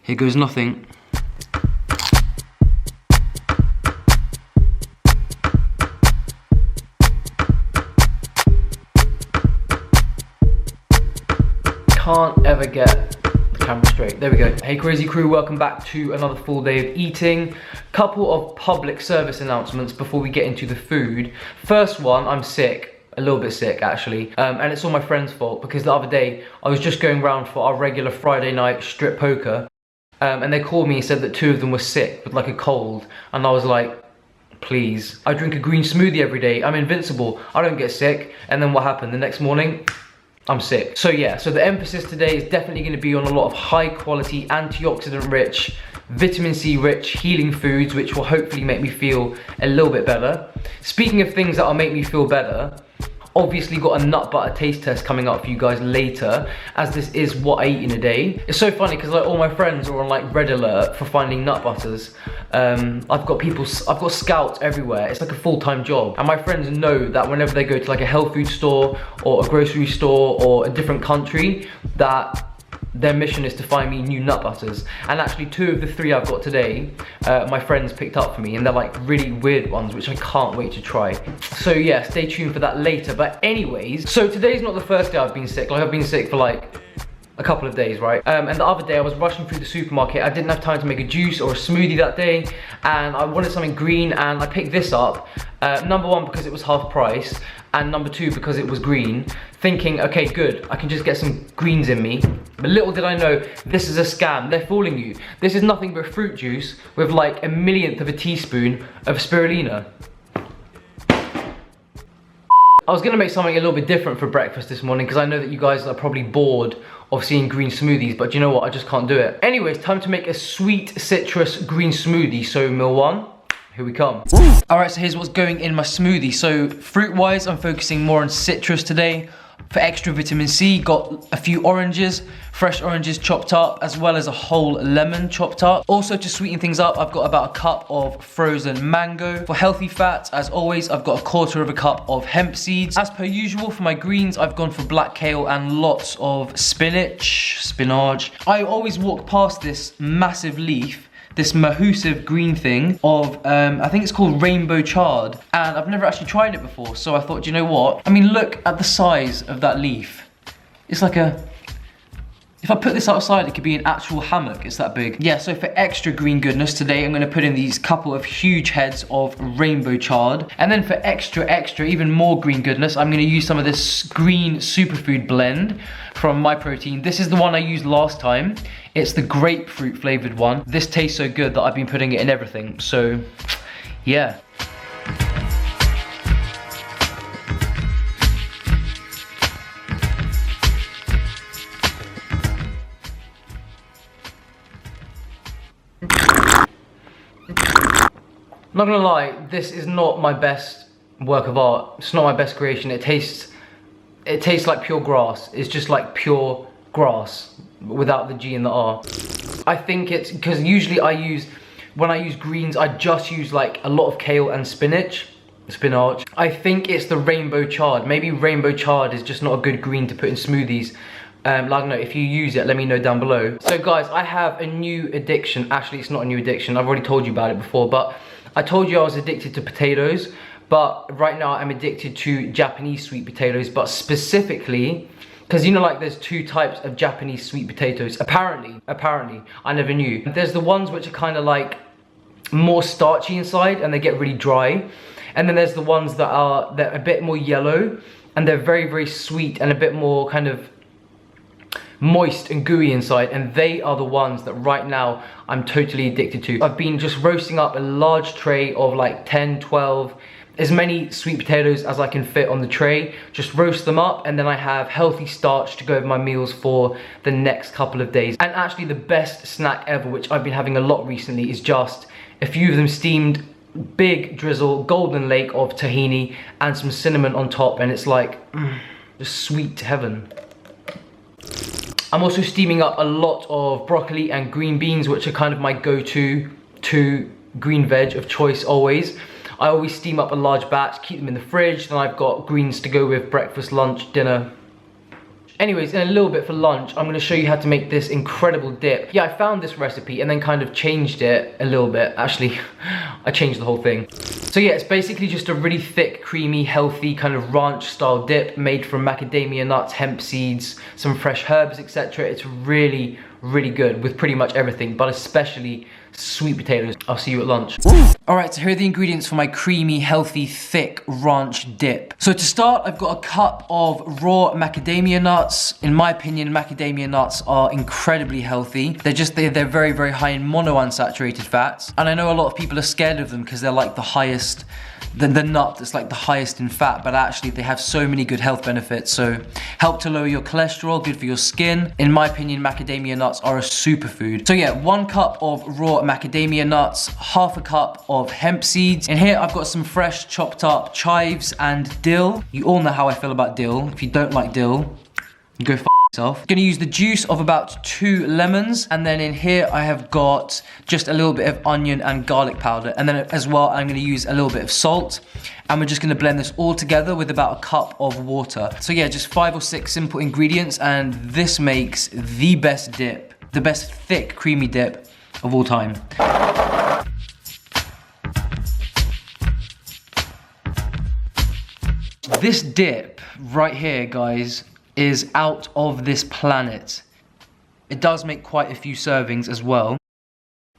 Here goes nothing. Can't ever get the camera straight. There we go. Hey crazy crew, welcome back to another full day of eating. Couple of public service announcements before we get into the food. First one, I'm sick. A little bit sick actually, and it's all my friend's fault because the other day I was just going around for our regular Friday night strip poker, and they called me and said that 2 of them were sick with like a cold, and I was like, please, I drink a green smoothie every day, I'm invincible, I don't get sick. And then what happened? The next morning, I'm sick. So yeah, so the emphasis today is definitely going to be on a lot of high quality, antioxidant rich, vitamin C rich, healing foods, which will hopefully make me feel a little bit better. Speaking of things that will make me feel better, obviously got a nut butter taste test coming up for you guys later, as this is what I eat in a day. It's so funny because like all my friends are on like red alert for finding nut butters. I've got scouts everywhere. It's like a full-time job, and my friends know that whenever they go to like a health food store or a grocery store or a different country, that their mission is to find me new nut butters. And actually 2 of the 3 I've got today, my friends picked up for me, and they're like really weird ones, which I can't wait to try. So yeah, stay tuned for that later. But anyways, so today's not the first day I've been sick. Like I've been sick for like a couple of days, right? And the other day I was rushing through the supermarket. I didn't have time to make a juice or a smoothie that day, and I wanted something green, and I picked this up. Number 1, because it was half price, and number 2, because it was green, thinking, okay, good, I can just get some greens in me. But little did I know, this is a scam. They're fooling you. This is nothing but fruit juice with like 1/millionth of a teaspoon of spirulina. I was gonna make something a little bit different for breakfast this morning because I know that you guys are probably bored of seeing green smoothies, but you know what, I just can't do it. Anyways, time to make a sweet citrus green smoothie. So meal 1, here we come. Alright, so here's what's going in my smoothie. So fruit-wise, I'm focusing more on citrus today. For extra vitamin C, got a few oranges, fresh oranges chopped up, as well as a whole lemon chopped up. Also, to sweeten things up, I've got about a cup of frozen mango. For healthy fats, as always, I've got a 1/4 of a cup of hemp seeds. As per usual, for my greens, I've gone for black kale and lots of spinach. I always walk past this massive leaf, this mahoosive green thing of, I think it's called rainbow chard, and I've never actually tried it before, so I thought, you know what? I mean, look at the size of that leaf. It's like if I put this outside, it could be an actual hammock, it's that big. Yeah, so for extra green goodness today, I'm gonna put in these couple of huge heads of rainbow chard. And then for extra, even more green goodness, I'm gonna use some of this green superfood blend from My Protein. This is the one I used last time. It's the grapefruit flavored one. This tastes so good that I've been putting it in everything, so yeah. Not gonna lie, this is not my best work of art. It's not my best creation. It tastes like pure grass. It's just like pure grass without the G and the R. I think it's because usually when I use greens, I just use like a lot of kale and spinach. I think it's the rainbow chard. Maybe rainbow chard is just not a good green to put in smoothies. Like, no, if you use it, let me know down below. So guys, I have a new addiction. Actually, it's not a new addiction. I've already told you about it before, but I told you I was addicted to potatoes, but right now I'm addicted to Japanese sweet potatoes, but specifically, because you know, like there's 2 types of Japanese sweet potatoes. Apparently, I never knew. There's the ones which are kind of like more starchy inside and they get really dry. And then there's the ones that are, they're a bit more yellow and they're very, very sweet and a bit more kind of moist and gooey inside, and they are the ones that right now I'm totally addicted to. I've been just roasting up a large tray of like 10, 12, as many sweet potatoes as I can fit on the tray. Just roast them up, and then I have healthy starch to go over my meals for the next couple of days. And actually the best snack ever, which I've been having a lot recently, is just a few of them steamed, big drizzle, golden lake of tahini and some cinnamon on top, and it's like, just sweet heaven. I'm also steaming up a lot of broccoli and green beans, which are kind of my go-to green veg of choice always. I always steam up a large batch, keep them in the fridge, then I've got greens to go with breakfast, lunch, dinner. Anyways, in a little bit for lunch, I'm gonna show you how to make this incredible dip. Yeah, I found this recipe and then kind of changed it a little bit. Actually, I changed the whole thing. So yeah, it's basically just a really thick, creamy, healthy kind of ranch style dip made from macadamia nuts, hemp seeds, some fresh herbs, etc. It's really, really good with pretty much everything, but especially sweet potatoes. I'll see you at lunch. All right, so here are the ingredients for my creamy, healthy, thick ranch dip. So to start, I've got a cup of raw macadamia nuts. In my opinion, macadamia nuts are incredibly healthy. They're very, very high in monounsaturated fats. And I know a lot of people are scared of them because they're like the highest, the nut that's like the highest in fat, but actually they have so many good health benefits. So help to lower your cholesterol, good for your skin. In my opinion, macadamia nuts are a superfood. So yeah, 1 cup of raw macadamia nuts, half a cup of hemp seeds. In here, I've got some fresh chopped up chives and dill. You all know how I feel about dill. If you don't like dill, you go f yourself. I'm gonna use the juice of about 2 lemons, and then in here I have got just a little bit of onion and garlic powder, and then as well I'm gonna use a little bit of salt, and we're just gonna blend this all together with about a cup of water. So yeah, just 5 or 6 simple ingredients, and this makes the best dip, the best thick creamy dip of all time. This dip right here, guys, is out of this planet. It does make quite a few servings as well.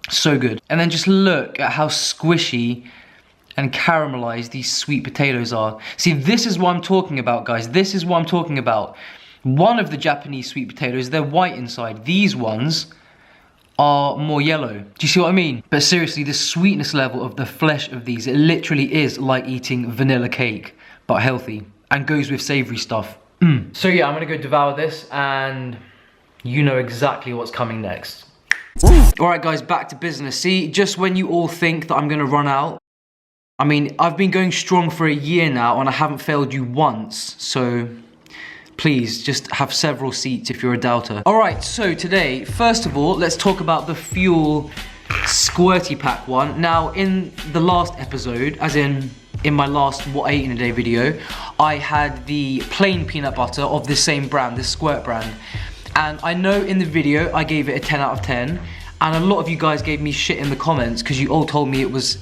So good. And then just look at how squishy and caramelized these sweet potatoes are. See, this is what I'm talking about, guys. This is what I'm talking about. One of the Japanese sweet potatoes, they're white inside. These ones are more yellow. Do you see what I mean? But seriously, the sweetness level of the flesh of these, it literally is like eating vanilla cake, but healthy, and goes with savory stuff. So yeah, I'm gonna go devour this, and you know exactly what's coming next. Alright guys, back to business. See, just when you all think that I'm gonna run out, I mean, I've been going strong for a year now and I haven't failed you once, so please just have several seats if you're a doubter. Alright, so today, first of all, let's talk about the Fuel Squirty Pack one. Now, in the last episode, as in my last What I Eat in a Day video, I had the plain peanut butter of the same brand, the Squirt brand. And I know in the video I gave it a 10 out of 10, and a lot of you guys gave me shit in the comments because you all told me it was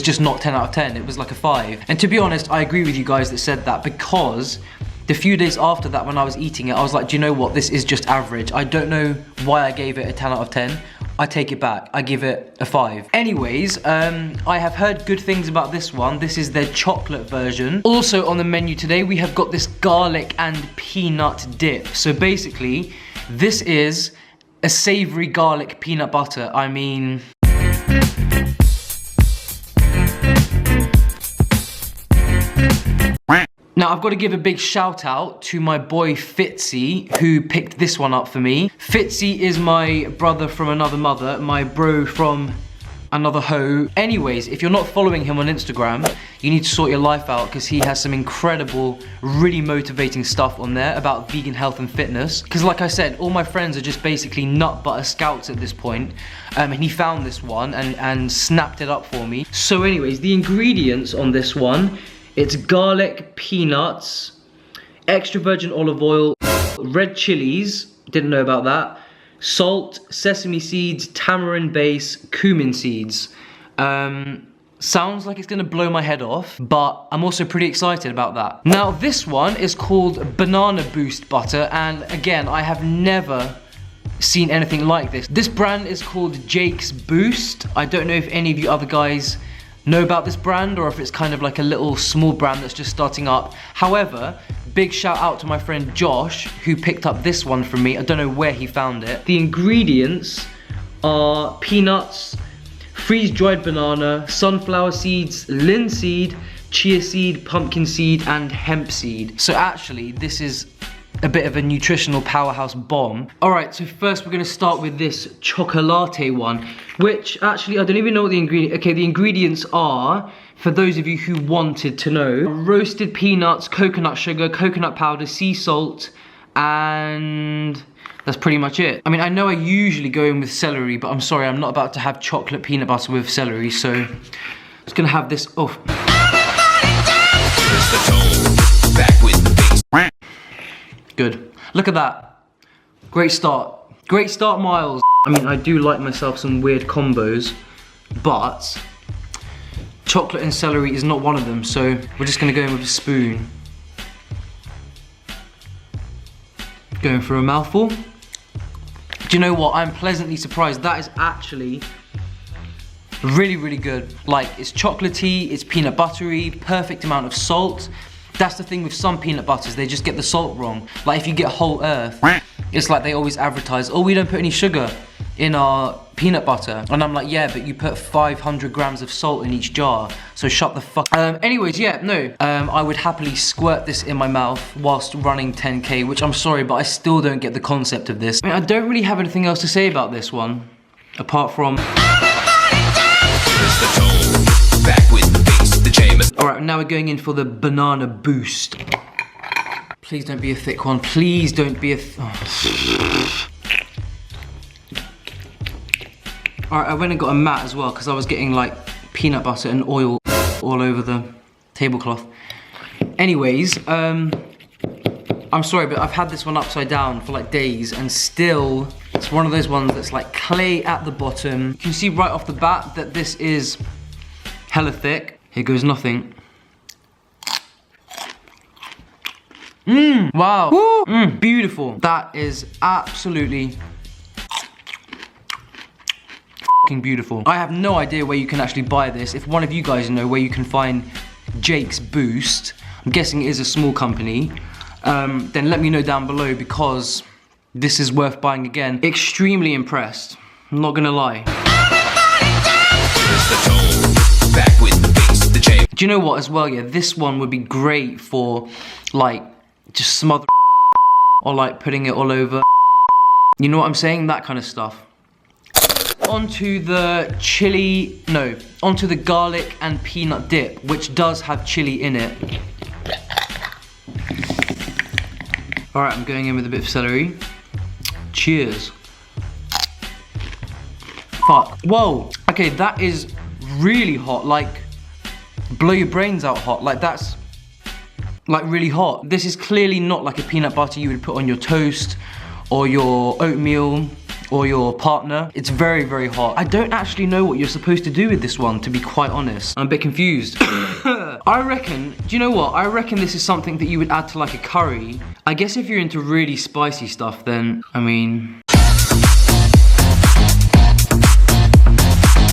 just not 10 out of 10, it was like a 5. And to be honest, I agree with you guys that said that, because the few days after that when I was eating it, I was like, do you know what, this is just average. I don't know why I gave it a 10 out of 10. I take it back, I give it a 5. Anyways, I have heard good things about this one. This is their chocolate version. Also on the menu today, we have got this garlic and peanut dip. So basically, this is a savory garlic peanut butter. I mean, now I've got to give a big shout out to my boy Fitzy, who picked this one up for me. Fitzy is my brother from another mother, my bro from another hoe. Anyways, if you're not following him on Instagram, you need to sort your life out, because he has some incredible, really motivating stuff on there about vegan health and fitness. Because like I said, all my friends are just basically nut butter scouts at this point. And he found this one and snapped it up for me. So anyways, the ingredients on this one, it's garlic, peanuts, extra virgin olive oil, red chilies, didn't know about that, salt, sesame seeds, tamarind base, cumin seeds. Sounds like it's gonna blow my head off, but I'm also pretty excited about that. Now this one is called Banana Boost Butter, and again, I have never seen anything like this. This brand is called Jake's Boost. I don't know if any of you other guys know about this brand, or if it's kind of like a little small brand that's just starting up. However, big shout out to my friend Josh, who picked up this one from me. I don't know where he found it. The ingredients are peanuts, freeze-dried banana, sunflower seeds, linseed, chia seed, pumpkin seed, and hemp seed. So actually, this is a bit of a nutritional powerhouse bomb. Alright, so first we're gonna start with this chocolate one, which actually, I don't even know what the ingredient, okay, the ingredients are, for those of you who wanted to know, roasted peanuts, coconut sugar, coconut powder, sea salt, and that's pretty much it. I mean, I know I usually go in with celery, but I'm sorry, I'm not about to have chocolate peanut butter with celery, so I'm just gonna have this, oh. Good. Look at that. Great start. Great start, Miles. I mean, I do like myself some weird combos, but chocolate and celery is not one of them, so we're just gonna go in with a spoon. Going for a mouthful. Do you know what? I'm pleasantly surprised. That is actually really, really good. Like, it's chocolatey, it's peanut buttery, perfect amount of salt. That's the thing with some peanut butters, they just get the salt wrong. Like if you get Whole Earth, it's like they always advertise, oh, we don't put any sugar in our peanut butter. And I'm like, yeah, but you put 500 grams of salt in each jar, so shut the fuck. Anyways, yeah, no, I would happily squirt this in my mouth whilst running 10K, which I'm sorry, but I still don't get the concept of this. I mean, I don't really have anything else to say about this one, apart from... Alright, now we're going in for the banana boost. Please don't be a thick one. Please don't be a... Alright, I went and got a mat as well because I was getting like peanut butter and oil all over the tablecloth. Anyways, I'm sorry, but I've had this one upside down for like days and still it's one of those ones that's like clay at the bottom. You can see right off the bat that this is hella thick. Here goes nothing. Wow. Beautiful. That is absolutely fucking beautiful. I have no idea where you can actually buy this. If one of you guys know where you can find Jake's Boost, I'm guessing it is a small company, then let me know down below because this is worth buying again. Extremely impressed. I'm not gonna lie. Do you know what as well, yeah, this one would be great for like just smother or like putting it all over, you know what I'm saying, that kind of stuff. Onto the onto the garlic and peanut dip, which does have chili in it. Alright, I'm going in with a bit of celery. Cheers. Fuck, whoa, okay, that is really hot, like blow your brains out hot, like that's like really hot. This is clearly not like a peanut butter you would put on your toast or your oatmeal or your partner. It's very, very hot. I don't actually know what you're supposed to do with this one, to be quite honest. I'm a bit confused. I reckon, do you know what? I reckon this is something that you would add to like a curry. I guess if you're into really spicy stuff, then, I mean,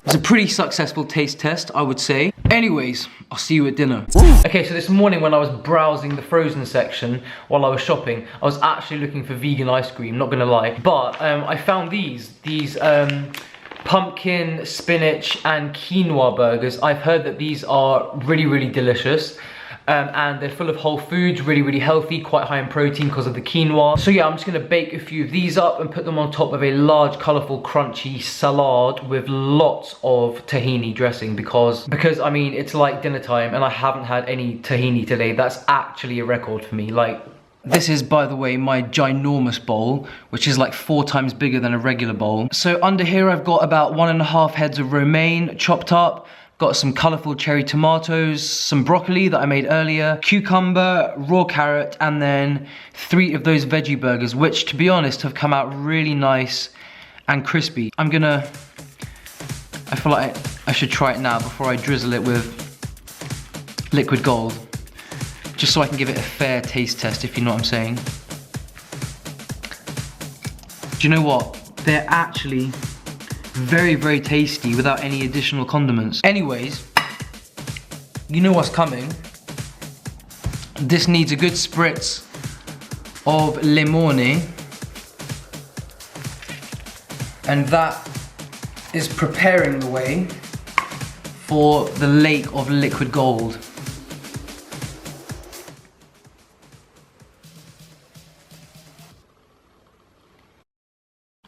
it's a pretty successful taste test, I would say. Anyways, I'll see you at dinner. Okay, so this morning when I was browsing the frozen section while I was shopping, I was actually looking for vegan ice cream, not gonna lie. But I found these pumpkin, spinach, and quinoa burgers. I've heard that these are really, really delicious. And they're full of whole foods, really, really healthy, quite high in protein because of the quinoa. So yeah, I'm just gonna bake a few of these up and put them on top of a large, colorful, crunchy salad with lots of tahini dressing because I mean, it's like dinner time and I haven't had any tahini today. That's actually a record for me. Like, this is, by the way, my ginormous bowl, which is like 4 times bigger than a regular bowl. So under here, I've got about 1.5 heads of romaine chopped up. Got some colourful cherry tomatoes, some broccoli that I made earlier, cucumber, raw carrot, and then 3 of those veggie burgers, which, to be honest, have come out really nice and crispy. I feel like I should try it now before I drizzle it with liquid gold, just so I can give it a fair taste test, if you know what I'm saying. Do you know what? They're actually very, very tasty without any additional condiments. Anyways, you know what's coming. This needs a good spritz of limone, and that is preparing the way for the lake of liquid gold.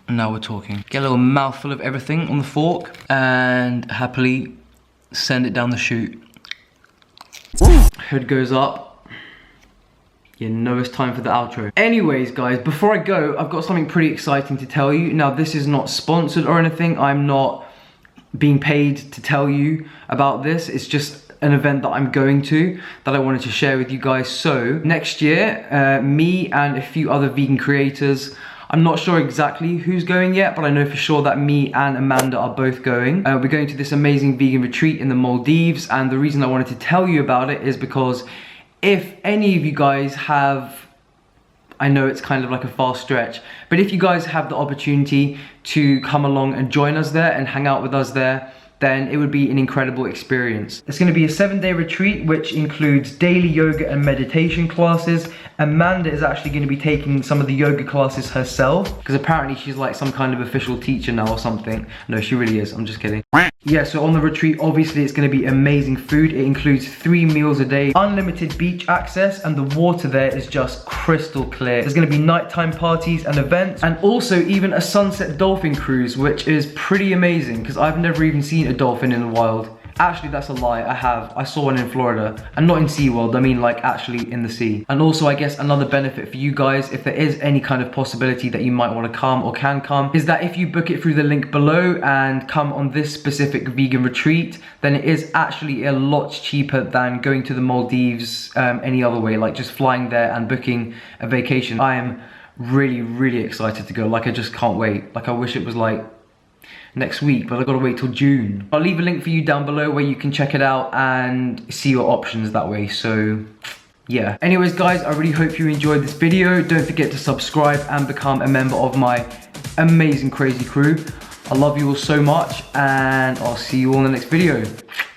Now we're talking. Get a little mouthful of everything on the fork and happily send it down the chute. Hood goes up. You know it's time for the outro. Anyways, guys, before I go, I've got something pretty exciting to tell you. Now, this is not sponsored or anything. I'm not being paid to tell you about this. It's just an event that I'm going to that I wanted to share with you guys. So next year, me and a few other vegan creators, I'm not sure exactly who's going yet, but I know for sure that me and Amanda are both going. We're going to this amazing vegan retreat in the Maldives, and the reason I wanted to tell you about it is because if any of you guys have, I know it's kind of like a far stretch, but if you guys have the opportunity to come along and join us there and hang out with us there, then it would be an incredible experience. It's going to be a 7-day retreat, which includes daily yoga and meditation classes. Amanda is actually going to be taking some of the yoga classes herself, because apparently she's like some kind of official teacher now or something. No, she really is, I'm just kidding. Yeah, so on the retreat, obviously it's going to be amazing food. It includes 3 meals a day, unlimited beach access, and the water there is just crystal clear. There's going to be nighttime parties and events, and also even a sunset dolphin cruise, which is pretty amazing because I've never even seen a dolphin in the wild. Actually, that's a lie, I have. I saw one in Florida, and not in SeaWorld, I mean like actually in the sea. And also, I guess another benefit for you guys, if there is any kind of possibility that you might want to come or can come, is that if you book it through the link below and come on this specific vegan retreat, then it is actually a lot cheaper than going to the Maldives any other way, like just flying there and booking a vacation. I am really excited to go. Like, I just can't wait. Like, I wish it was like next week, but I've got to wait till June. I'll leave a link for you down below where you can check it out and see your options that way. So yeah. Anyways guys, I really hope you enjoyed this video. Don't forget to subscribe and become a member of my amazing crazy crew. I love you all so much, and I'll see you all in the next video.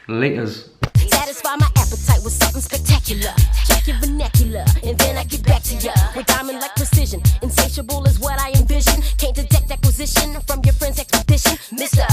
Laters. Satisfy my appetite with something spectacular. Check your vernacular, and then I get back to ya with diamond like precision. Insatiable is what I envision. Can't detect acquisition from your friend's expedition. Mr.